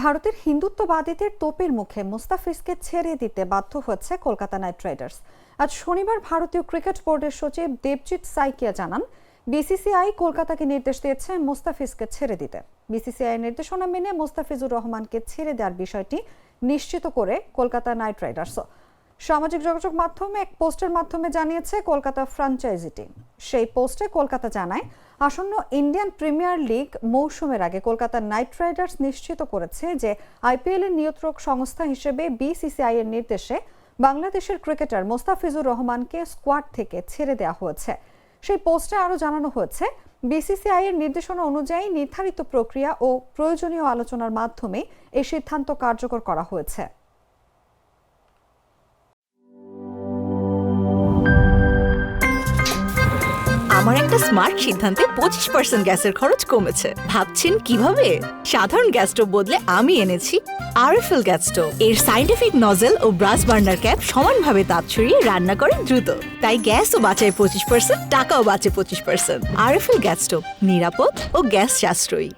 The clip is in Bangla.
ভারতের হিন্দুত্ববাদীদের তোপের মুখে মুস্তাফিজকে ছেড়ে দিতে বাধ্য হচ্ছে কলকাতা নাইট রাইডার্স। আজ শনিবার ভারতীয় ক্রিকেট বোর্ডের সচিব দেবজিৎ সাইকিয়া জানান, বিসিসিআই কলকাতাকে নির্দেশ দিয়েছে মুস্তাফিজকে ছেড়ে দিতে। বিসিসিআই নির্দেশনা মেনে মুস্তাফিজুর রহমানকে ছেড়ে দেওয়ার বিষয়টি নিশ্চিত করে কলকাতা নাইট রাইডার্স সামাজিক যোগাযোগ মাধ্যমে এক পোস্টের মাধ্যমে জানিয়েছে কলকাতা ফ্র্যাঞ্চাইজিটি। সেই পোস্টে কলকাতা জানায়, আসন্ন ইন্ডিয়ান প্রিমিয়ার লিগ মৌসুমের আগে কলকাতা নাইট রাইডার্স নিশ্চিত করেছে যে আইপিএল এর নিয়ন্ত্রক সংস্থা হিসেবে বিসিসিআই এর নির্দেশে বাংলাদেশের ক্রিকেটার মুস্তাফিজুর রহমানকে স্কোয়াড থেকে ছেড়ে দেওয়া হয়েছে। সেই পোস্টে আরও জানানো হয়েছে, বিসিসিআই এর নির্দেশনা অনুযায়ী নির্ধারিত প্রক্রিয়া ও প্রয়োজনীয় আলোচনার মাধ্যমে এই সিদ্ধান্ত কার্যকর করা হয়েছে। আমার একটা স্মার্ট সিদ্ধান্তে 25% গ্যাসের খরচ কমেছে। ভাবছেন কিভাবে? সাধারণ গ্যাস স্টোভ বদলে আমি এনেছি আরএফএল গ্যাস স্টোভ। এর সাইন্টিফিক নজল ও ব্রাস বার্নার ক্যাপ সমানভাবে তাপ ছড়িয়ে রান্না করে দ্রুত, তাই গ্যাসও বাঁচায় 25%, টাকাও বাঁচে 25%। আরএফএল গ্যাস স্টোভ নিরাপদ ও গ্যাস সাশ্রয়ী।